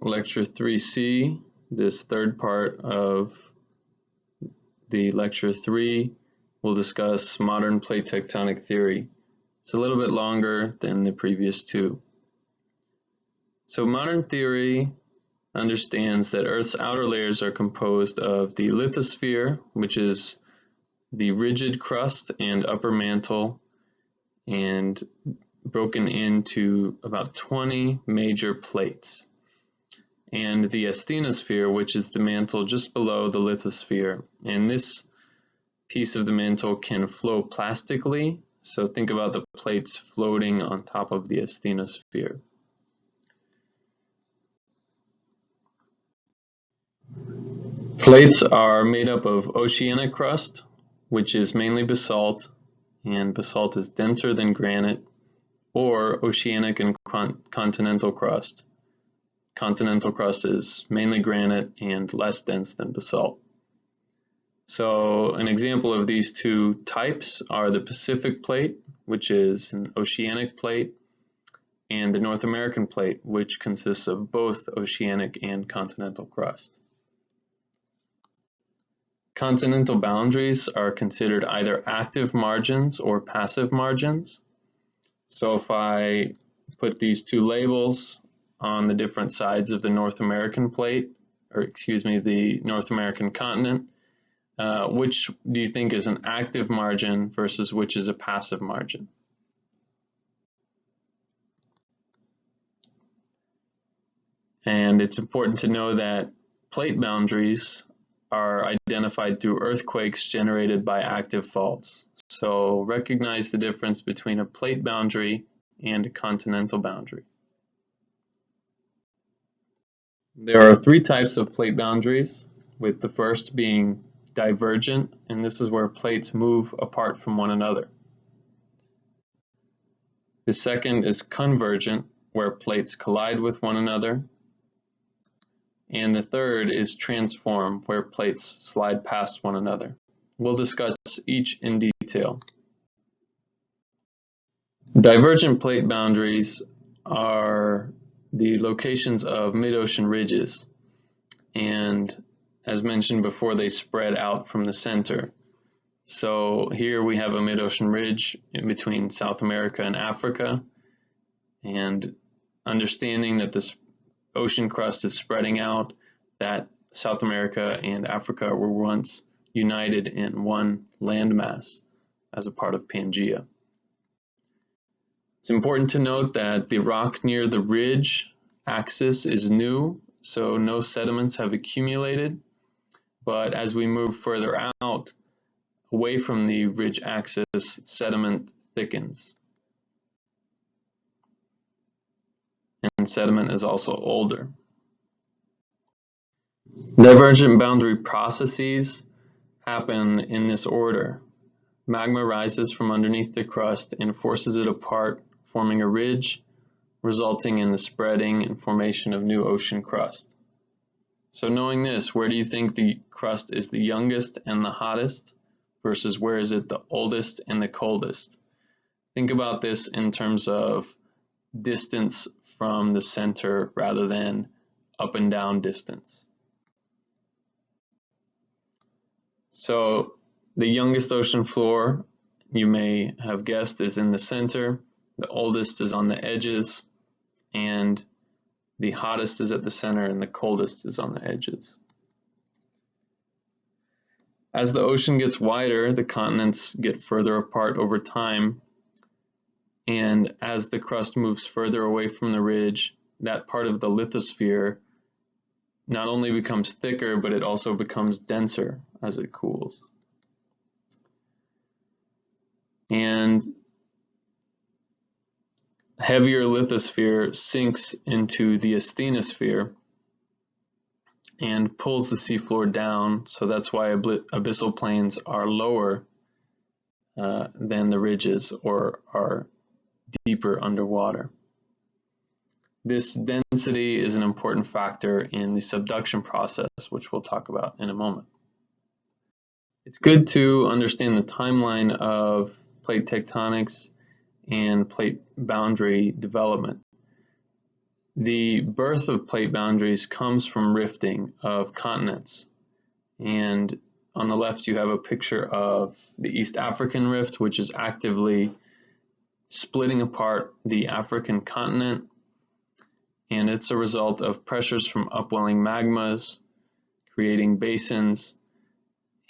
Lecture 3C, this third part of the Lecture 3, we'll discuss modern plate tectonic theory. It's a little bit longer than the previous two. So modern theory understands that Earth's outer layers are composed of the lithosphere, which is the rigid crust and upper mantle, and broken into about 20 major plates, and the asthenosphere, which is the mantle just below the lithosphere. And this piece of the mantle can flow plastically, so think about the plates floating on top of the asthenosphere. Plates are made up of oceanic crust, which is mainly basalt, and basalt is denser than granite, or oceanic and continental crust. Continental crust is mainly granite and less dense than basalt. So an example of these two types are the Pacific plate, which is an oceanic plate, and the North American plate, which consists of both oceanic and continental crust. Continental boundaries are considered either active margins or passive margins. So if I put these two labels on the different sides of the North American plate, or excuse me, the North American continent, which do you think is an active margin versus which is a passive margin? And it's important to know that plate boundaries are identified through earthquakes generated by active faults. So recognize the difference between a plate boundary and a continental boundary. There are three types of plate boundaries, with the first being divergent, and this is where plates move apart from one another. The second is convergent, where plates collide with one another. And the third is transform, where plates slide past one another. We'll discuss each in detail. Divergent plate boundaries are the locations of mid-ocean ridges, and as mentioned before, they spread out from the center. So here we have a mid-ocean ridge in between South America and Africa, and understanding that this ocean crust is spreading out, that South America and Africa were once united in one landmass as a part of Pangaea. It's important to note that the rock near the ridge axis is new, so no sediments have accumulated, but as we move further out away from the ridge axis, sediment thickens. And sediment is also older. Divergent boundary processes happen in this order. Magma rises from underneath the crust and forces it apart, forming a ridge, resulting in the spreading and formation of new ocean crust. So knowing this, where do you think the crust is the youngest and the hottest versus where is it the oldest and the coldest? Think about this in terms of distance from the center rather than up and down distance. So the youngest ocean floor, you may have guessed, is in the center, the oldest is on the edges, and the hottest is at the center and the coldest is on the edges. As the ocean gets wider, the continents get further apart over time, and as the crust moves further away from the ridge, that part of the lithosphere not only becomes thicker, but it also becomes denser as it cools. And heavier lithosphere sinks into the asthenosphere and pulls the seafloor down, so that's why abyssal plains are lower than the ridges or are deeper underwater. This density is an important factor in the subduction process, which we'll talk about in a moment. It's good to understand the timeline of plate tectonics and plate boundary development. The birth of plate boundaries comes from rifting of continents. And on the left, you have a picture of the East African rift, which is actively splitting apart the African continent. And it's a result of pressures from upwelling magmas, creating basins,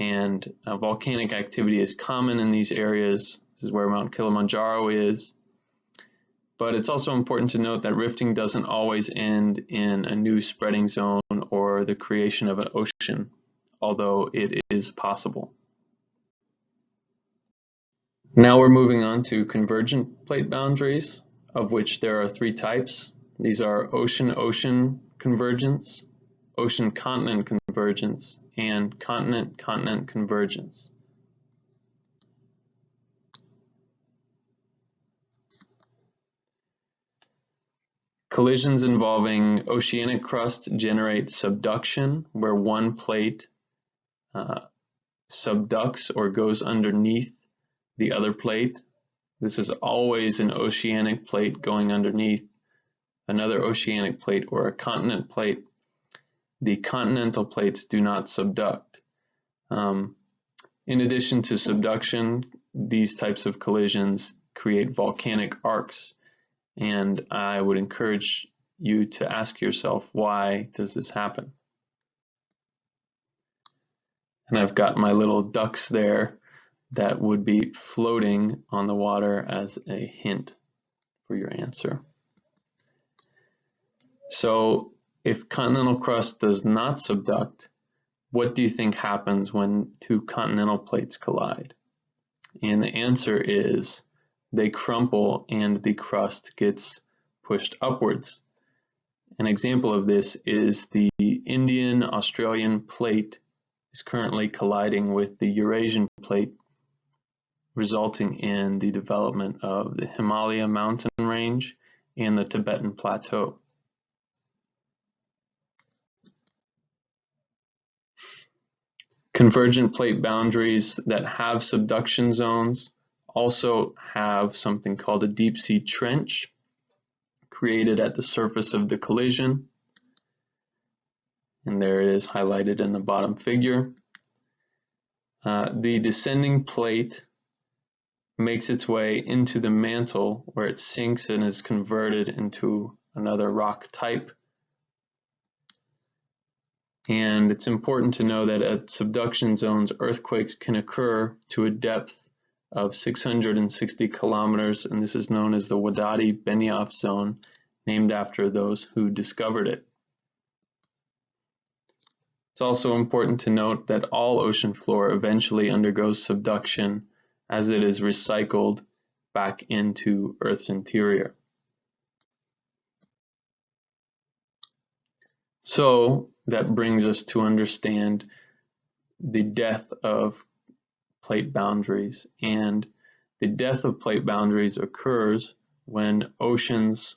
and volcanic activity is common in these areas. This is where Mount Kilimanjaro is. But it's also important to note that rifting doesn't always end in a new spreading zone or the creation of an ocean, although it is possible. Now we're moving on to convergent plate boundaries, of which there are three types. These are ocean-ocean convergence, ocean-continent convergence, and continent-continent convergence. Collisions involving oceanic crust generate subduction, where one plate subducts or goes underneath the other plate. This is always an oceanic plate going underneath another oceanic plate or a continent plate. The continental plates do not subduct. In addition to subduction, these types of collisions create volcanic arcs. And I would encourage you to ask yourself, why does this happen? And I've got my little ducks there that would be floating on the water as a hint for your answer. So if continental crust does not subduct, what do you think happens when two continental plates collide? And the answer is they crumple and the crust gets pushed upwards. An example of this is the Indian-Australian plate is currently colliding with the Eurasian plate, resulting in the development of the Himalaya mountain range and the Tibetan plateau. Convergent plate boundaries that have subduction zones also have something called a deep sea trench created at the surface of the collision. And there it is highlighted in the bottom figure. The descending plate makes its way into the mantle where it sinks and is converted into another rock type. And it's important to know that at subduction zones, earthquakes can occur to a depth of 660 kilometers, and this is known as the Wadati-Benioff zone, named after those who discovered it. It's also important to note that all ocean floor eventually undergoes subduction as it is recycled back into Earth's interior. So that brings us to understand the death of plate boundaries. And the death of plate boundaries occurs when oceans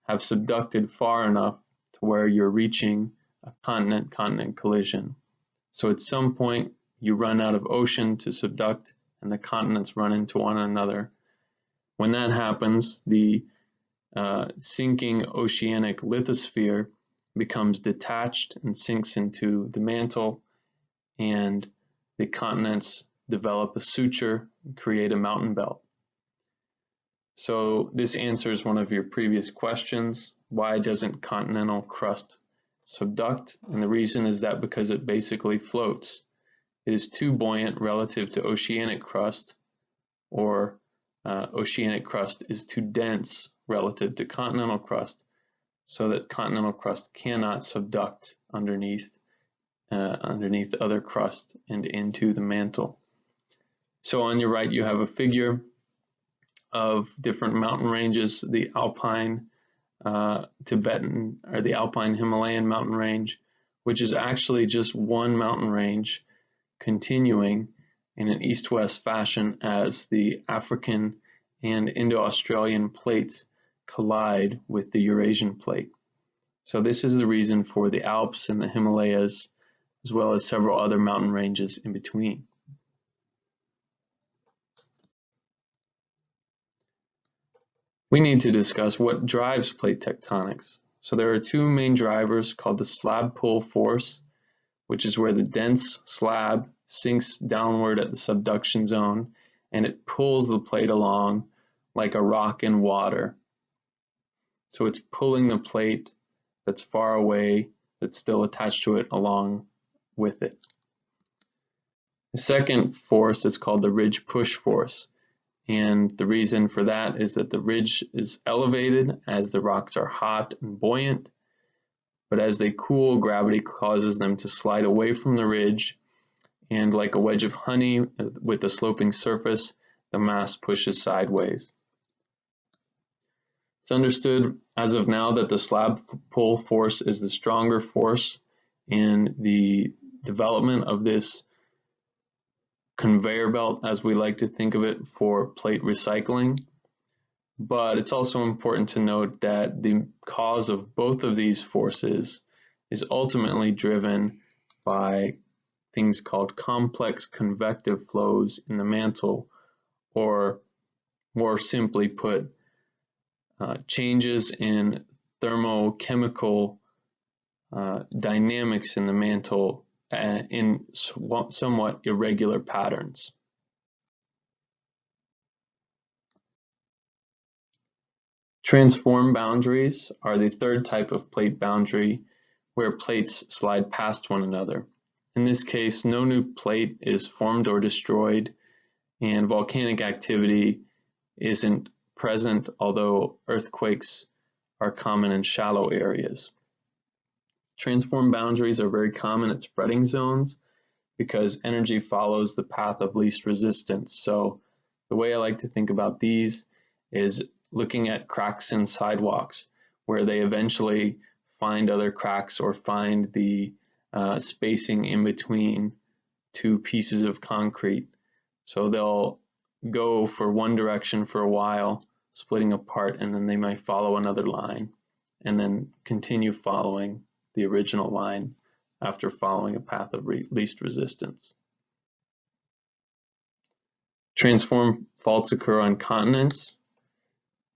have subducted far enough to where you're reaching a continent-continent collision. So at some point you run out of ocean to subduct and the continents run into one another. When that happens, the sinking oceanic lithosphere becomes detached and sinks into the mantle, and the continents develop a suture and create a mountain belt. So this answers one of your previous questions. Why doesn't continental crust subduct? And the reason is that because it basically floats. It is too buoyant relative to oceanic crust, or oceanic crust is too dense relative to continental crust, so that continental crust cannot subduct underneath other crust and into the mantle. So on your right you have a figure of different mountain ranges, the Alpine Tibetan, or the Alpine Himalayan mountain range, which is actually just one mountain range continuing in an east-west fashion as the African and Indo-Australian plates collide with the Eurasian plate. So this is the reason for the Alps and the Himalayas, as well as several other mountain ranges in between. We need to discuss what drives plate tectonics. So there are two main drivers called the slab pull force, which is where the dense slab sinks downward at the subduction zone and it pulls the plate along like a rock in water. So it's pulling the plate that's far away, that's still attached to it, along with it. The second force is called the ridge push force. And the reason for that is that the ridge is elevated as the rocks are hot and buoyant, but as they cool, gravity causes them to slide away from the ridge, and like a wedge of honey with a sloping surface, the mass pushes sideways. It's understood as of now that the slab pull force is the stronger force in the development of this conveyor belt, as we like to think of it, for plate recycling. But it's also important to note that the cause of both of these forces is ultimately driven by things called complex convective flows in the mantle, or more simply put, changes in thermochemical dynamics in the mantle in somewhat irregular patterns. Transform boundaries are the third type of plate boundary where plates slide past one another. In this case, no new plate is formed or destroyed, and volcanic activity isn't present, although earthquakes are common in shallow areas. Transform boundaries are very common at spreading zones because energy follows the path of least resistance. So the way I like to think about these is looking at cracks in sidewalks, where they eventually find other cracks or find the spacing in between two pieces of concrete. So they'll go for one direction for a while, splitting apart, and then they might follow another line and then continue following the original line after following a path of least resistance. Transform faults occur on continents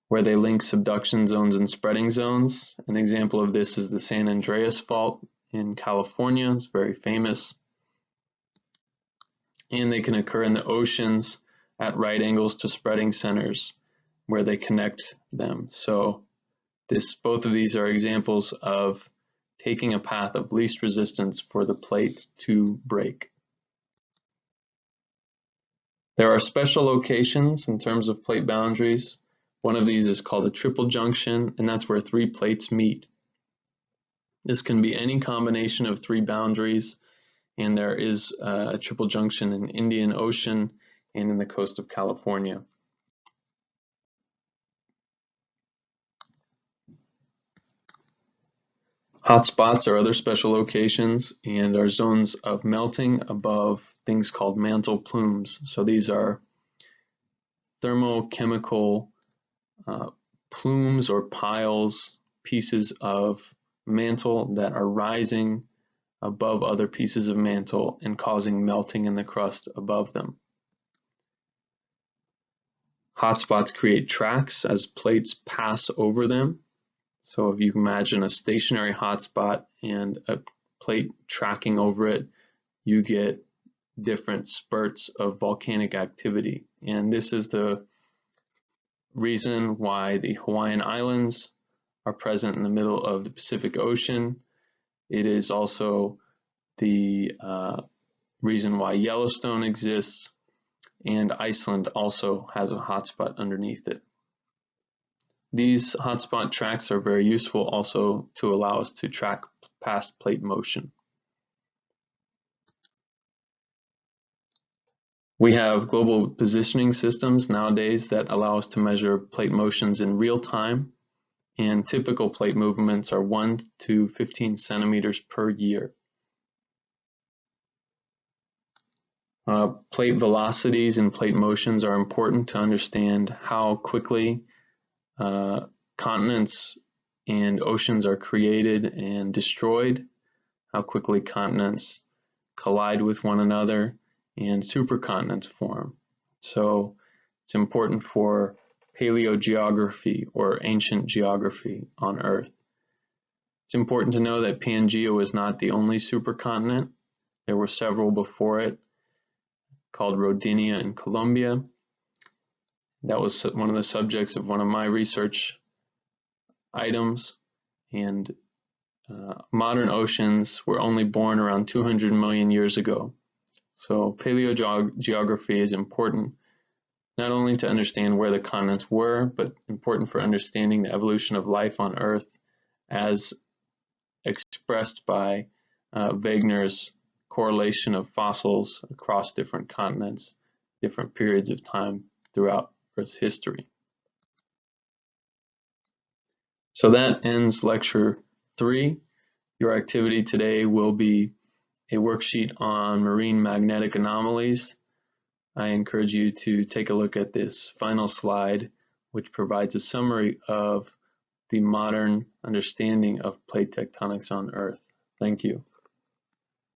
where they link subduction zones and spreading zones. An example of this is the San Andreas Fault in California. It's very famous. And they can occur in the oceans at right angles to spreading centers where they connect them. So both of these are examples of taking a path of least resistance for the plate to break. There are special locations in terms of plate boundaries. One of these is called a triple junction, and that's where three plates meet. This can be any combination of three boundaries, and there is a triple junction in the Indian Ocean and in the coast of California. Hotspots are other special locations and are zones of melting above things called mantle plumes. So these are thermochemical plumes or piles, pieces of mantle that are rising above other pieces of mantle and causing melting in the crust above them. Hotspots create tracks as plates pass over them. So if you imagine a stationary hotspot and a plate tracking over it, you get different spurts of volcanic activity. And this is the reason why the Hawaiian Islands are present in the middle of the Pacific Ocean. It is also the reason why Yellowstone exists, and Iceland also has a hotspot underneath it. These hotspot tracks are very useful also to allow us to track past plate motion. We have global positioning systems nowadays that allow us to measure plate motions in real time, and typical plate movements are 1 to 15 centimeters per year. Plate velocities and plate motions are important to understand how quickly continents and oceans are created and destroyed, how quickly continents collide with one another, and supercontinents form. So it's important for paleogeography or ancient geography on Earth. It's important to know that Pangea was not the only supercontinent. There were several before it, called Rodinia in Colombia. That was one of the subjects of one of my research items. And modern oceans were only born around 200 million years ago. So paleogeography is important not only to understand where the continents were, but important for understanding the evolution of life on Earth as expressed by Wegener's correlation of fossils across different continents, different periods of time throughout Earth's history. So that ends lecture 3. Your activity today will be a worksheet on marine magnetic anomalies. I encourage you to take a look at this final slide, which provides a summary of the modern understanding of plate tectonics on Earth. Thank you.